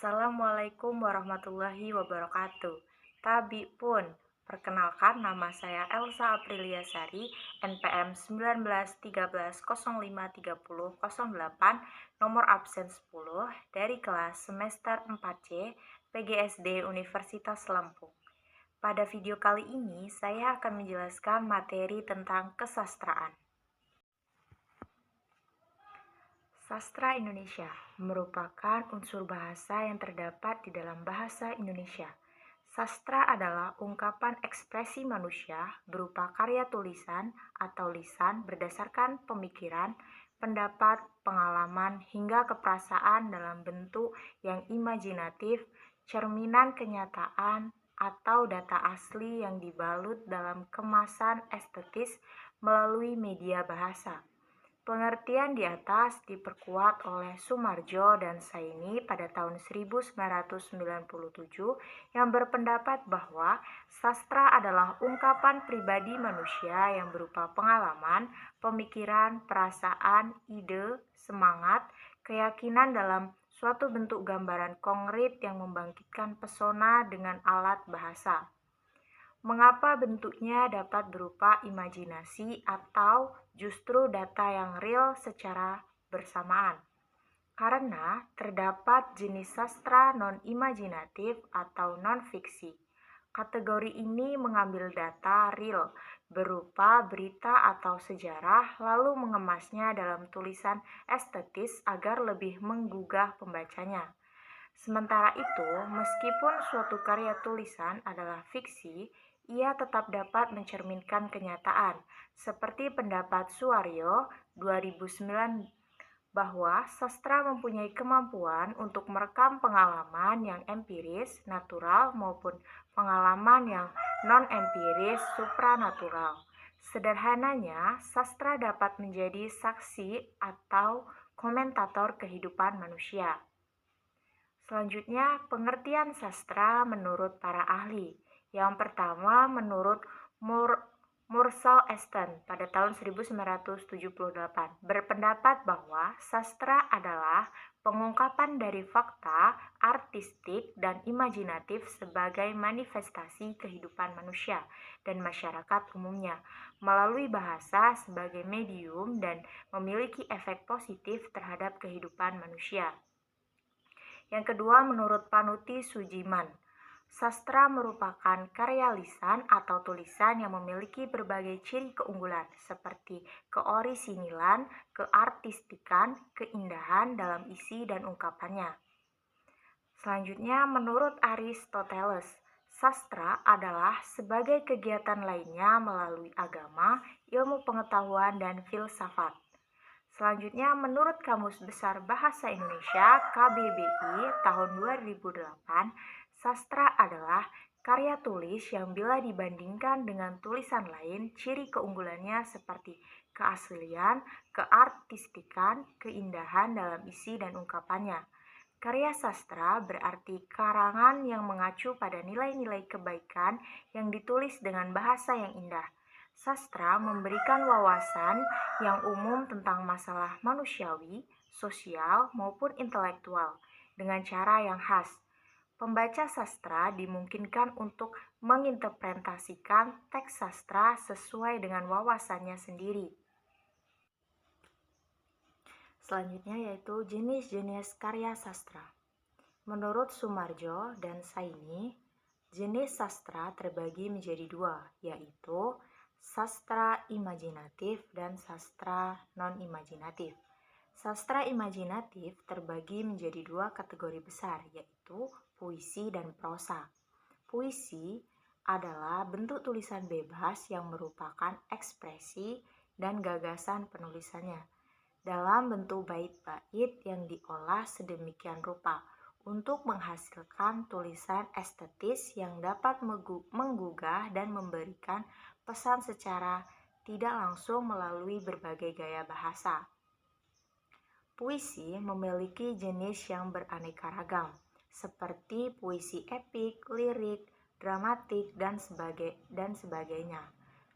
Assalamualaikum warahmatullahi wabarakatuh. Tabi pun, perkenalkan nama saya Elsa Aprilia Sari, NPM 1913015008, nomor absen 10 dari kelas semester 4C PGSD Universitas Lampung. Pada video kali ini, saya akan menjelaskan materi tentang kesastraan. Sastra Indonesia merupakan unsur bahasa yang terdapat di dalam bahasa Indonesia. Sastra adalah ungkapan ekspresi manusia berupa karya tulisan atau lisan berdasarkan pemikiran, pendapat, pengalaman, hingga keperasaan dalam bentuk yang imajinatif, cerminan kenyataan, atau data asli yang dibalut dalam kemasan estetis melalui media bahasa. Pengertian di atas diperkuat oleh Sumarjo dan Saini pada tahun 1997 yang berpendapat bahwa sastra adalah ungkapan pribadi manusia yang berupa pengalaman, pemikiran, perasaan, ide, semangat, keyakinan dalam suatu bentuk gambaran konkret yang membangkitkan pesona dengan alat bahasa. Mengapa bentuknya dapat berupa imajinasi atau justru data yang real secara bersamaan? Karena terdapat jenis sastra non-imajinatif atau non-fiksi. Kategori ini mengambil data real berupa berita atau sejarah lalu mengemasnya dalam tulisan estetis agar lebih menggugah pembacanya. Sementara itu, meskipun suatu karya tulisan adalah fiksi, ia tetap dapat mencerminkan kenyataan, seperti pendapat Suaryo 2009 bahwa sastra mempunyai kemampuan untuk merekam pengalaman yang empiris, natural, maupun pengalaman yang non-empiris, supranatural. Sederhananya, sastra dapat menjadi saksi atau komentator kehidupan manusia. Selanjutnya, pengertian sastra menurut para ahli. Yang pertama, menurut Mursal Esten pada tahun 1978 berpendapat bahwa sastra adalah pengungkapan dari fakta, artistik, dan imajinatif sebagai manifestasi kehidupan manusia dan masyarakat umumnya melalui bahasa sebagai medium dan memiliki efek positif terhadap kehidupan manusia. Yang kedua, menurut Panuti Sujiman, sastra merupakan karya lisan atau tulisan yang memiliki berbagai ciri keunggulan seperti keorisinilan, keartistikan, keindahan dalam isi dan ungkapannya. Selanjutnya, menurut Aristoteles, sastra adalah sebagai kegiatan lainnya melalui agama, ilmu pengetahuan, dan filsafat. Selanjutnya, menurut Kamus Besar Bahasa Indonesia KBBI tahun 2008, sastra adalah karya tulis yang bila dibandingkan dengan tulisan lain, ciri keunggulannya seperti keaslian, keartistikan, keindahan dalam isi dan ungkapannya. Karya sastra berarti karangan yang mengacu pada nilai-nilai kebaikan yang ditulis dengan bahasa yang indah. Sastra memberikan wawasan yang umum tentang masalah manusiawi, sosial, maupun intelektual dengan cara yang khas. Pembaca sastra dimungkinkan untuk menginterpretasikan teks sastra sesuai dengan wawasannya sendiri. Selanjutnya yaitu jenis-jenis karya sastra. Menurut Sumarjo dan Saini, jenis sastra terbagi menjadi dua, yaitu sastra imajinatif dan sastra non-imajinatif. Sastra imajinatif terbagi menjadi dua kategori besar, yaitu puisi dan prosa. Puisi adalah bentuk tulisan bebas yang merupakan ekspresi dan gagasan penulisannya dalam bentuk bait-bait yang diolah sedemikian rupa untuk menghasilkan tulisan estetis yang dapat menggugah dan memberikan pesan secara tidak langsung melalui berbagai gaya bahasa. Puisi memiliki jenis yang beraneka ragam, seperti puisi epik, lirik, dramatik, dan sebagainya.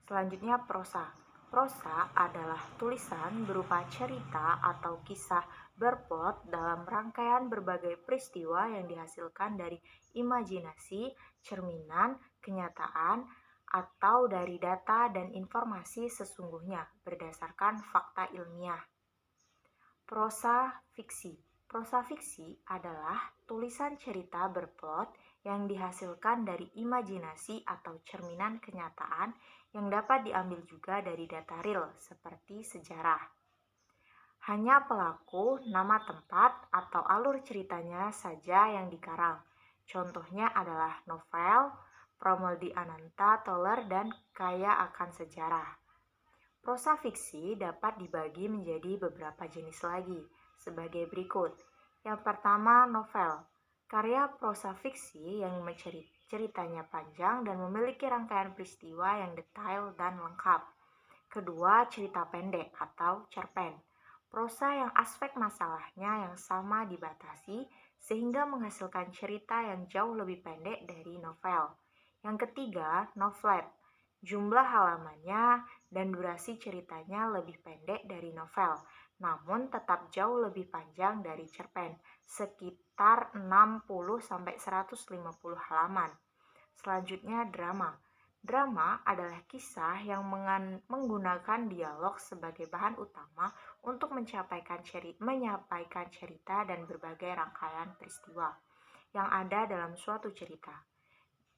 Selanjutnya prosa. Prosa adalah tulisan berupa cerita atau kisah Berplot dalam rangkaian berbagai peristiwa yang dihasilkan dari imajinasi, cerminan, kenyataan, atau dari data dan informasi sesungguhnya berdasarkan fakta ilmiah. Prosa fiksi. Prosa fiksi adalah tulisan cerita berplot yang dihasilkan dari imajinasi atau cerminan kenyataan yang dapat diambil juga dari data real seperti sejarah. Hanya pelaku, nama tempat, atau alur ceritanya saja yang dikarang. Contohnya adalah novel, Pramodhi Ananta Toler, dan Kaya Akan Sejarah. Prosa fiksi dapat dibagi menjadi beberapa jenis lagi, sebagai berikut. Yang pertama, novel. Karya prosa fiksi yang ceritanya panjang dan memiliki rangkaian peristiwa yang detail dan lengkap. Kedua, cerita pendek atau cerpen. Prosa yang aspek masalahnya yang sama dibatasi sehingga menghasilkan cerita yang jauh lebih pendek dari novel. Yang ketiga, novelet. Jumlah halamannya dan durasi ceritanya lebih pendek dari novel, namun tetap jauh lebih panjang dari cerpen, sekitar 60-150 halaman. Selanjutnya, drama. Drama adalah kisah yang menggunakan dialog sebagai bahan utama untuk menyampaikan cerita dan berbagai rangkaian peristiwa yang ada dalam suatu cerita.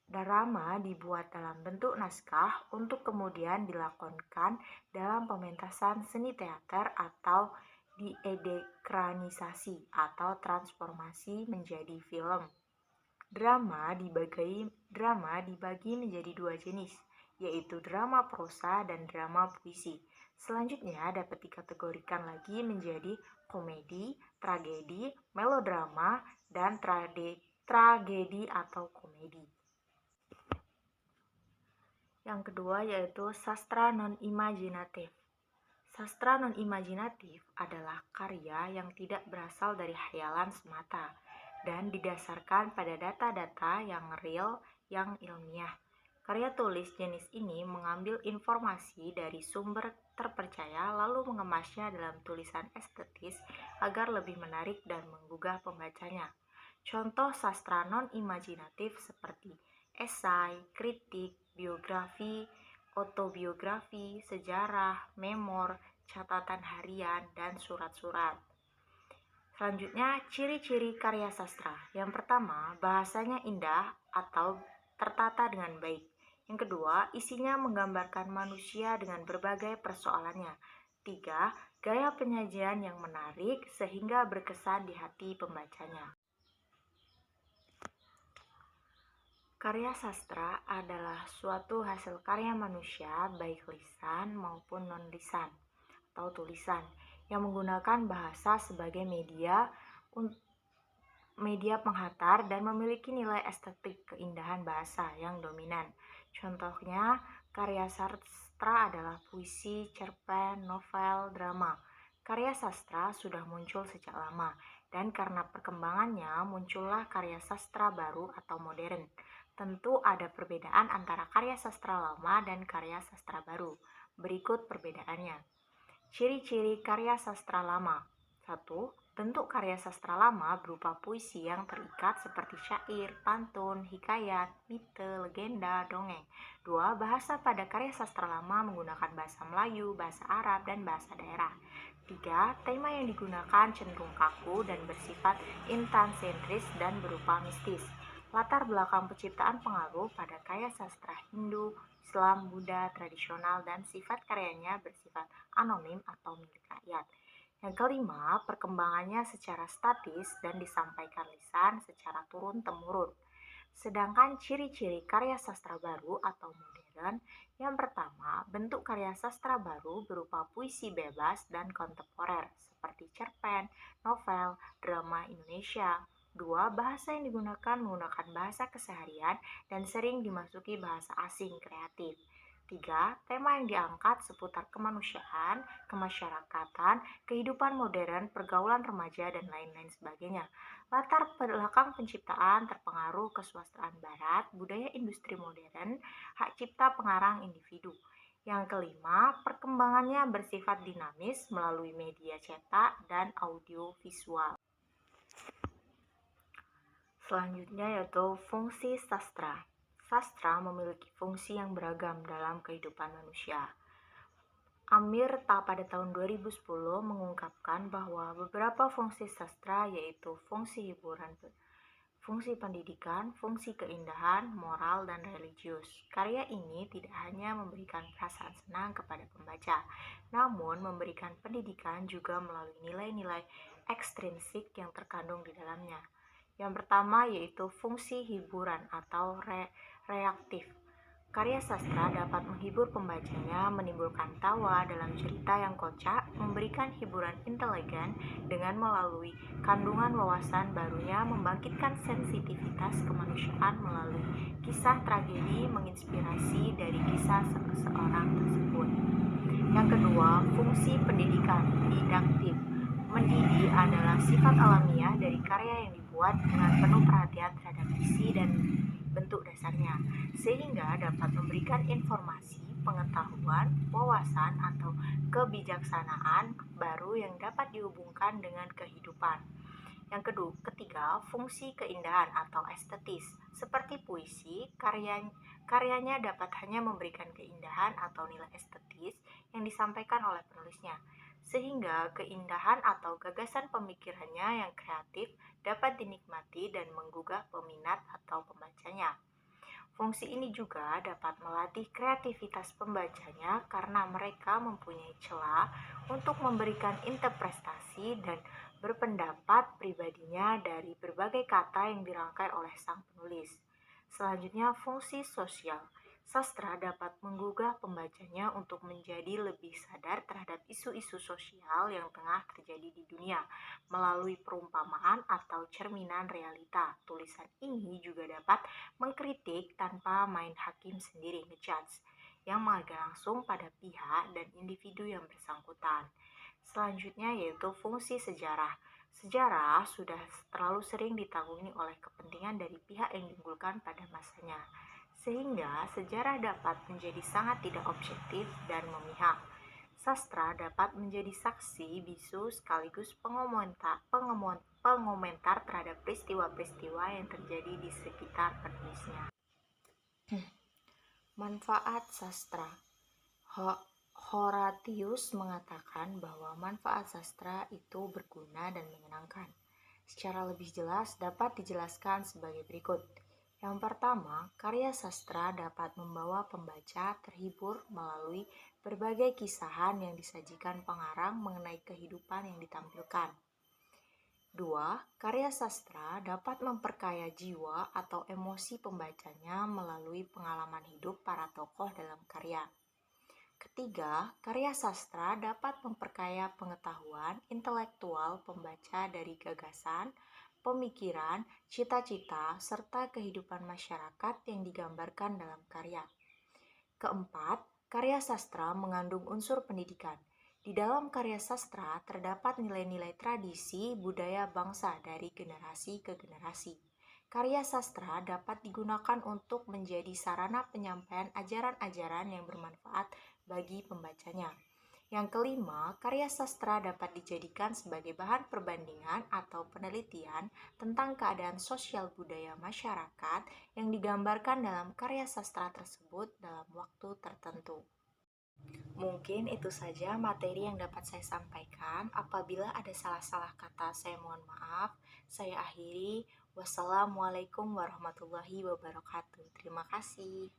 Drama dibuat dalam bentuk naskah untuk kemudian dilakonkan dalam pementasan seni teater atau diekranisasi atau transformasi menjadi film. Drama dibagi menjadi dua jenis, yaitu drama prosa dan drama puisi. Selanjutnya dapat dikategorikan lagi menjadi komedi, tragedi, melodrama, dan tragedi atau komedi. Yang kedua yaitu sastra non-imajinatif. Sastra non-imajinatif adalah karya yang tidak berasal dari khayalan semata dan didasarkan pada data-data yang real, yang ilmiah. Karya tulis jenis ini mengambil informasi dari sumber terpercaya lalu mengemasnya dalam tulisan estetis agar lebih menarik dan menggugah pembacanya. Contoh sastra non-imajinatif seperti esai, kritik, biografi, autobiografi, sejarah, memor, catatan harian, dan surat-surat. Selanjutnya, ciri-ciri karya sastra. Yang pertama, bahasanya indah atau tertata dengan baik. Yang kedua, isinya menggambarkan manusia dengan berbagai persoalannya. Tiga, gaya penyajian yang menarik sehingga berkesan di hati pembacanya. Karya sastra adalah suatu hasil karya manusia baik lisan maupun non-lisan atau tulisan yang menggunakan bahasa sebagai media penghantar dan memiliki nilai estetik keindahan bahasa yang dominan. Contohnya, karya sastra adalah puisi, cerpen, novel, drama. Karya sastra sudah muncul sejak lama dan karena perkembangannya muncullah karya sastra baru atau modern. Tentu ada perbedaan antara karya sastra lama dan karya sastra baru. Berikut perbedaannya. Ciri-ciri karya sastra lama. 1. Bentuk karya sastra lama berupa puisi yang terikat seperti syair, pantun, hikayat, mite, legenda, dongeng. 2. Bahasa pada karya sastra lama menggunakan bahasa Melayu, bahasa Arab, dan bahasa daerah. 3. Tema yang digunakan cenderung kaku dan bersifat intansentris dan berupa mistis. Latar belakang penciptaan pengaruh pada karya sastra Hindu, Islam, Buddha, tradisional, dan sifat karyanya bersifat anonim atau milik rakyat. Yang kelima, perkembangannya secara statis dan disampaikan lisan secara turun-temurun. Sedangkan ciri-ciri karya sastra baru atau modern, yang pertama, bentuk karya sastra baru berupa puisi bebas dan kontemporer, seperti cerpen, novel, drama Indonesia. 2. Bahasa yang digunakan menggunakan bahasa keseharian dan sering dimasuki bahasa asing kreatif. 3. Tema yang diangkat seputar kemanusiaan, kemasyarakatan, kehidupan modern, pergaulan remaja, dan lain-lain sebagainya. Latar belakang penciptaan terpengaruh kesusastraan barat, budaya industri modern, hak cipta pengarang individu. Yang kelima, perkembangannya bersifat dinamis melalui media cetak dan audiovisual. Selanjutnya yaitu fungsi sastra. Sastra memiliki fungsi yang beragam dalam kehidupan manusia. Amirta pada tahun 2010 mengungkapkan bahwa beberapa fungsi sastra yaitu fungsi hiburan, fungsi pendidikan, fungsi keindahan, moral, dan religius. Karya ini tidak hanya memberikan perasaan senang kepada pembaca, namun memberikan pendidikan juga melalui nilai-nilai ekstrinsik yang terkandung di dalamnya. Yang pertama yaitu fungsi hiburan atau reaktif. Karya sastra dapat menghibur pembacanya, menimbulkan tawa dalam cerita yang kocak, memberikan hiburan intelijen dengan melalui kandungan wawasan barunya, membangkitkan sensitivitas kemanusiaan melalui kisah tragedi menginspirasi dari kisah seseorang tersebut. Yang kedua, fungsi pendidikan didaktif. Mendidik adalah sifat alamiah dari karya yang dibuat dengan penuh perhatian terhadap isi dan bentuk dasarnya, sehingga dapat memberikan informasi, pengetahuan, wawasan, atau kebijaksanaan baru yang dapat dihubungkan dengan kehidupan. Yang ketiga, fungsi keindahan atau estetis. Seperti puisi, karyanya dapat hanya memberikan keindahan atau nilai estetis yang disampaikan oleh penulisnya, sehingga keindahan atau gagasan pemikirannya yang kreatif dapat dinikmati dan menggugah peminat atau pembacanya. Fungsi ini juga dapat melatih kreativitas pembacanya karena mereka mempunyai celah untuk memberikan interpretasi dan berpendapat pribadinya dari berbagai kata yang dirangkai oleh sang penulis. Selanjutnya, fungsi sosial. Sastra dapat menggugah pembacanya untuk menjadi lebih sadar terhadap isu-isu sosial yang tengah terjadi di dunia melalui perumpamaan atau cerminan realita. Tulisan ini juga dapat mengkritik tanpa main hakim sendiri ngejudge, yang mengarah langsung pada pihak dan individu yang bersangkutan. Selanjutnya yaitu fungsi sejarah. Sejarah sudah terlalu sering ditanggungi oleh kepentingan dari pihak yang diunggulkan pada masanya, sehingga sejarah dapat menjadi sangat tidak objektif dan memihak. Sastra dapat menjadi saksi bisu sekaligus pengomentar terhadap peristiwa-peristiwa yang terjadi di sekitar penulisnya. Manfaat sastra. Horatius mengatakan bahwa manfaat sastra itu berguna dan menyenangkan. Secara lebih jelas dapat dijelaskan sebagai berikut. Yang pertama, karya sastra dapat membawa pembaca terhibur melalui berbagai kisahan yang disajikan pengarang mengenai kehidupan yang ditampilkan. 2. Karya sastra dapat memperkaya jiwa atau emosi pembacanya melalui pengalaman hidup para tokoh dalam karya. Ketiga, karya sastra dapat memperkaya pengetahuan intelektual pembaca dari gagasan, pemikiran, cita-cita, serta kehidupan masyarakat yang digambarkan dalam karya. Keempat, karya sastra mengandung unsur pendidikan. Di dalam karya sastra terdapat nilai-nilai tradisi budaya bangsa dari generasi ke generasi. Karya sastra dapat digunakan untuk menjadi sarana penyampaian ajaran-ajaran yang bermanfaat bagi pembacanya. Yang kelima, karya sastra dapat dijadikan sebagai bahan perbandingan atau penelitian tentang keadaan sosial budaya masyarakat yang digambarkan dalam karya sastra tersebut dalam waktu tertentu. Mungkin itu saja materi yang dapat saya sampaikan. Apabila ada salah-salah kata, saya mohon maaf. Saya akhiri. Wassalamualaikum warahmatullahi wabarakatuh. Terima kasih.